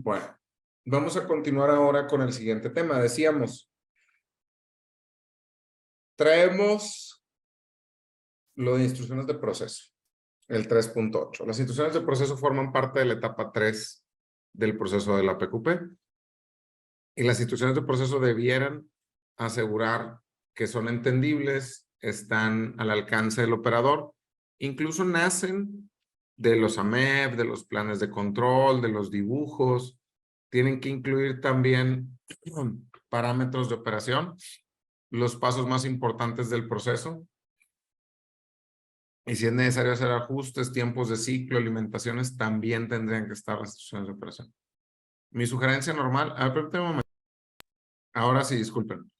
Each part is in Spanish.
Bueno, vamos a continuar ahora con el siguiente tema. Decíamos, traemos lo de instrucciones de proceso, el 3.8. Las instrucciones de proceso forman parte de la etapa 3 del proceso de la PQP. Y las instrucciones de proceso debieran asegurar que son entendibles, están al alcance del operador, incluso nacen de los AMEP, de los planes de control, de los dibujos. Tienen que incluir también parámetros de operación, los pasos más importantes del proceso, y si es necesario hacer ajustes, tiempos de ciclo, alimentaciones, también tendrían que estar las instrucciones de operación. Mi sugerencia normal, permítame un momento. Ahora sí, disculpen.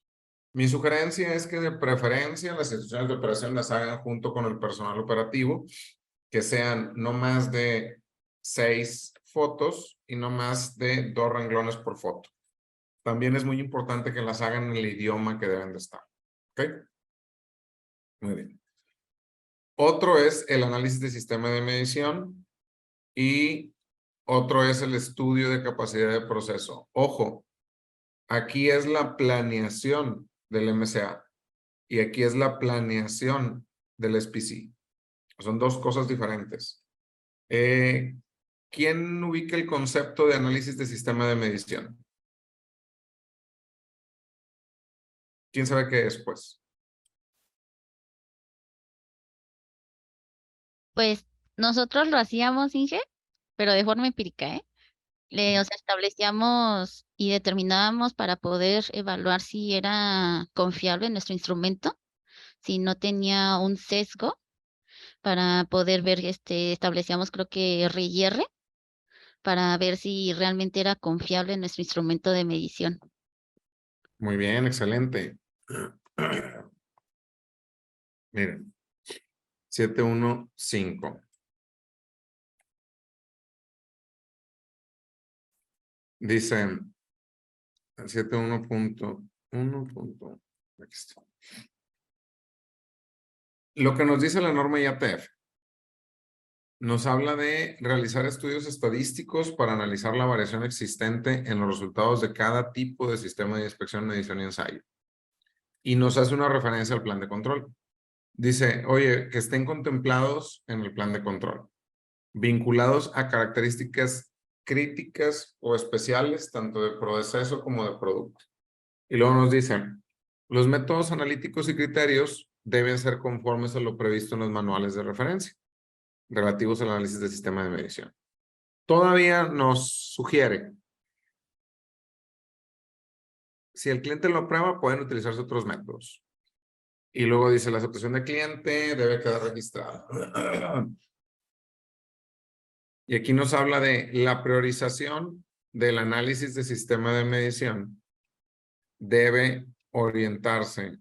Mi sugerencia es que de preferencia las instrucciones de operación las hagan junto con el personal operativo, que sean no más de 6 fotos y no más de 2 renglones por foto. También es muy importante que las hagan en el idioma que deben de estar. ¿Ok? Muy bien. Otro es el análisis de sistema de medición y otro es el estudio de capacidad de proceso. Ojo, aquí es la planeación del MCA. Y aquí es la planeación del SPC. Son dos cosas diferentes. ¿Quién ubica el concepto de análisis de sistema de medición? ¿Quién sabe qué es, pues? Pues nosotros lo hacíamos, Inge, pero de forma empírica, ¿eh? O sea, establecíamos y determinábamos para poder evaluar si era confiable nuestro instrumento, si no tenía un sesgo, para poder ver, establecíamos creo que R y R, para ver si realmente era confiable nuestro instrumento de medición. Muy bien, excelente. Miren, 715. Dice 71.1. Aquí está. Lo que nos dice la norma IATF nos habla de realizar estudios estadísticos para analizar la variación existente en los resultados de cada tipo de sistema de inspección, medición y ensayo. Y nos hace una referencia al plan de control. Dice, oye, que estén contemplados en el plan de control, vinculados a características críticas o especiales, tanto de proceso como de producto. Y luego nos dicen, los métodos analíticos y criterios deben ser conformes a lo previsto en los manuales de referencia relativos al análisis del sistema de medición. Todavía nos sugiere, si el cliente lo aprueba, pueden utilizarse otros métodos. Y luego dice, la aceptación del cliente debe quedar registrada. Y aquí nos habla de la priorización del análisis de sistema de medición. Debe orientarse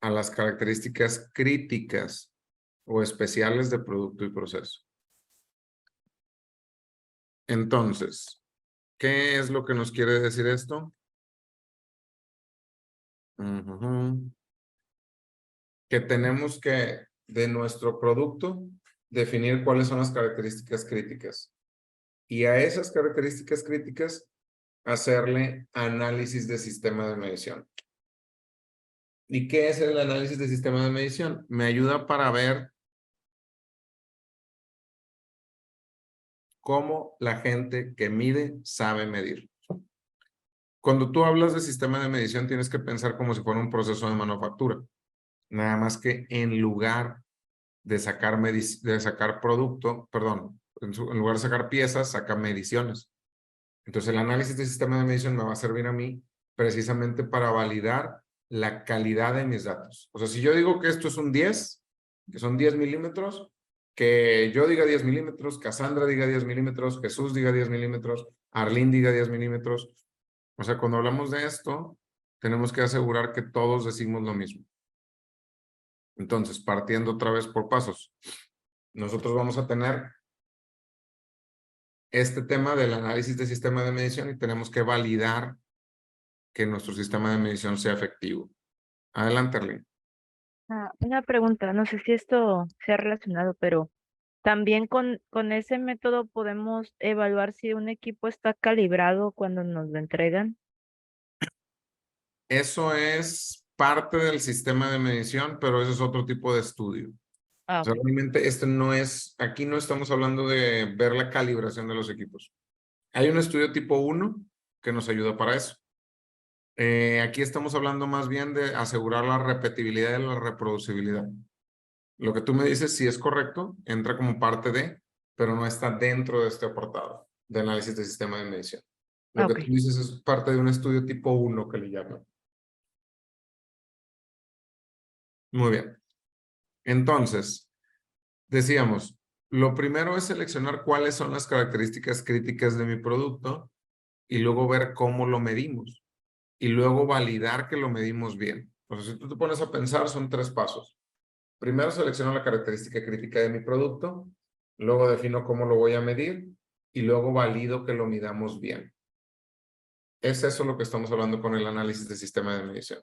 a las características críticas o especiales de producto y proceso. Entonces, ¿qué es lo que nos quiere decir esto? Que tenemos que, de nuestro producto, definir cuáles son las características críticas. Y a esas características críticas, hacerle análisis de sistema de medición. ¿Y qué es el análisis de sistema de medición? Me ayuda para ver cómo la gente que mide sabe medir. Cuando tú hablas de sistema de medición, tienes que pensar como si fuera un proceso de manufactura. Nada más que en lugar de sacar producto, perdón, en lugar de sacar piezas, saca mediciones. Entonces, el análisis de sistema de medición me va a servir a mí precisamente para validar la calidad de mis datos. O sea, si yo digo que esto es un 10, que son 10 milímetros, que yo diga 10 milímetros, Cassandra diga 10 milímetros, Jesús diga 10 milímetros, Arlene diga 10 milímetros. O sea, cuando hablamos de esto, tenemos que asegurar que todos decimos lo mismo. Entonces, partiendo otra vez por pasos, nosotros vamos a tener este tema del análisis de sistema de medición y tenemos que validar que nuestro sistema de medición sea efectivo. Adelante, Arlene. Una pregunta, no sé si esto sea relacionado, pero También con ese método podemos evaluar si un equipo está calibrado cuando nos lo entregan. Eso es parte del sistema de medición, pero eso es otro tipo de estudio. Ah, O sea, ok. realmente este no es, aquí no estamos hablando de ver la calibración de los equipos. Hay un estudio tipo 1 que nos ayuda para eso. Aquí estamos hablando más bien de asegurar la repetibilidad y la reproducibilidad. Lo que tú me dices, si es correcto, entra como parte de, pero no está dentro de este apartado de análisis de sistema de medición. Lo que Ok. tú dices es parte de un estudio tipo 1 que le llaman. Muy bien. Entonces, decíamos, lo primero es seleccionar cuáles son las características críticas de mi producto y luego ver cómo lo medimos y luego validar que lo medimos bien. Entonces, si tú te pones a pensar, son 3 pasos. Primero selecciono la característica crítica de mi producto, luego defino cómo lo voy a medir y luego valido que lo midamos bien. Es eso lo que estamos hablando con el análisis de sistema de medición.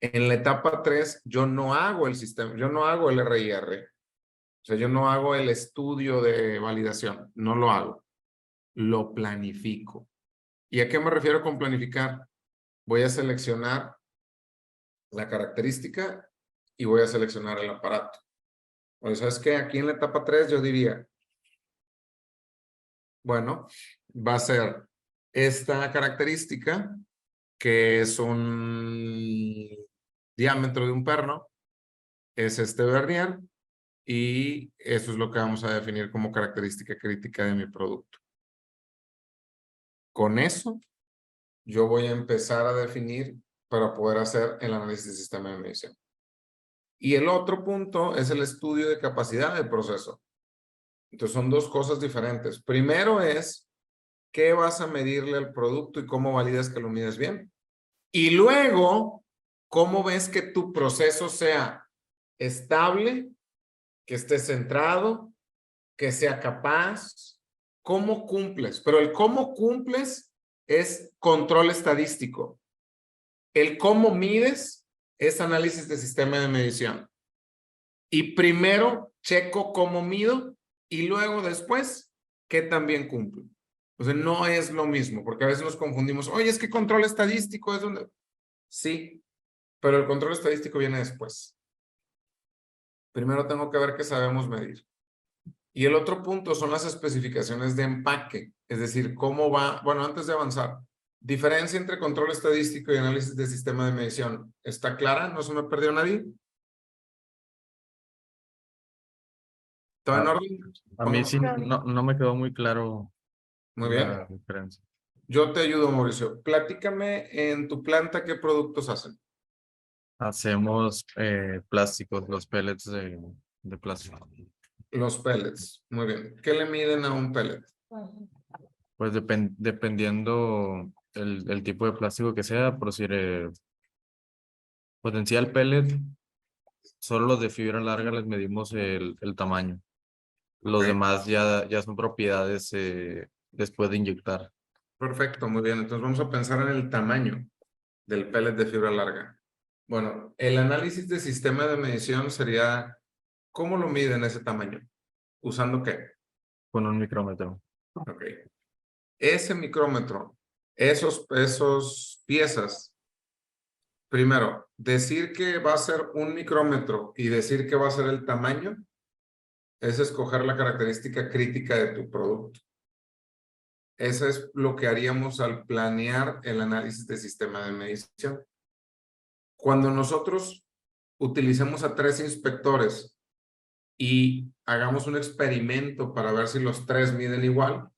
En la etapa 3, yo no hago el sistema, yo no hago el RIR. O sea, yo no hago el estudio de validación, no lo hago. Lo planifico. ¿Y a qué me refiero con planificar? Voy a seleccionar la característica y voy a seleccionar el aparato. O sea, es que aquí en la etapa 3 yo diría, bueno, va a ser esta característica, que es un diámetro de un perno, es este vernier, y eso es lo que vamos a definir como característica crítica de mi producto. Con eso, yo voy a empezar a definir para poder hacer el análisis de sistema de medición. Y el otro punto es el estudio de capacidad del proceso. Entonces son 2 cosas diferentes. Primero es qué vas a medirle al producto y cómo validas que lo mides bien. Y luego, cómo ves que tu proceso sea estable, que esté centrado, que sea capaz, cómo cumples. Pero el cómo cumples es control estadístico. El cómo mides es análisis de sistema de medición. Y primero checo cómo mido y luego después qué también cumplo. O sea, no es lo mismo, porque a veces nos confundimos. Oye, es que control estadístico es donde... Sí, pero el control estadístico viene después. Primero tengo que ver qué sabemos medir. Y el otro punto son las especificaciones de empaque, es decir, cómo va, bueno, antes de avanzar, diferencia entre control estadístico y análisis de sistema de medición. ¿Está clara? ¿No se me perdió nadie? ¿Todo en A, orden? a mí sí Está bien. no me quedó muy claro Muy bien. la diferencia. Yo te ayudo, Mauricio. Platícame en tu planta qué productos hacen. Hacemos plásticos, los pellets de plástico. Los pellets. Muy bien. ¿Qué le miden a un pellet? Pues dependiendo el tipo de plástico que sea, por decir, potencial pellet, solo los de fibra larga les medimos el tamaño. Los Ok. demás ya son propiedades después de inyectar. Perfecto, muy bien. Entonces vamos a pensar en el tamaño del pellet de fibra larga. Bueno, el análisis de sistema de medición sería, ¿cómo lo miden ese tamaño? ¿Usando qué? Con un micrómetro. Ok. Ese micrómetro, esos piezas, primero, decir que va a ser un micrómetro y decir que va a ser el tamaño, es escoger la característica crítica de tu producto. Eso es lo que haríamos al planear el análisis de sistema de medición. Cuando nosotros utilicemos a 3 inspectores y hagamos un experimento para ver si los 3 miden igual,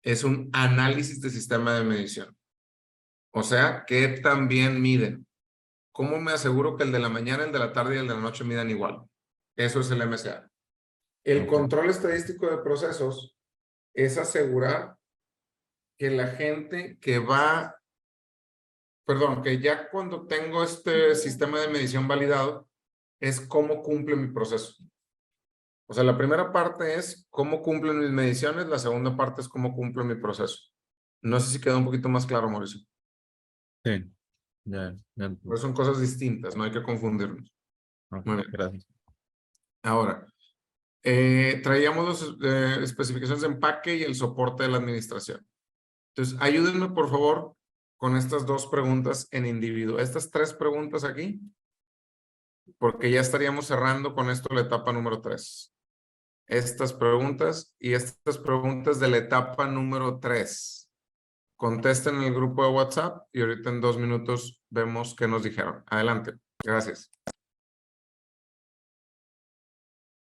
es un análisis de sistema de medición. O sea, ¿qué también miden? ¿Cómo me aseguro que el de la mañana, el de la tarde y el de la noche midan igual? Eso es el MSA. El Ok. control estadístico de procesos es asegurar que la gente que va, perdón, que ya cuando tengo este sistema de medición validado, es cómo cumple mi proceso. O sea, la primera parte es cómo cumplen mis mediciones, la segunda parte es cómo cumple mi proceso. No sé si quedó un poquito más claro, Mauricio. Sí, ya. Pero son cosas distintas, no hay que confundirnos. Ok, Muy bien. gracias. Ahora, Traíamos las especificaciones de empaque y el soporte de la administración. Entonces, ayúdenme por favor con estas dos preguntas en individuo. Estas tres preguntas aquí, porque ya estaríamos cerrando con esto la etapa número 3. Estas preguntas y estas preguntas de la etapa número 3. Contesten en el grupo de WhatsApp y ahorita en 2 minutos vemos qué nos dijeron. Adelante. Gracias.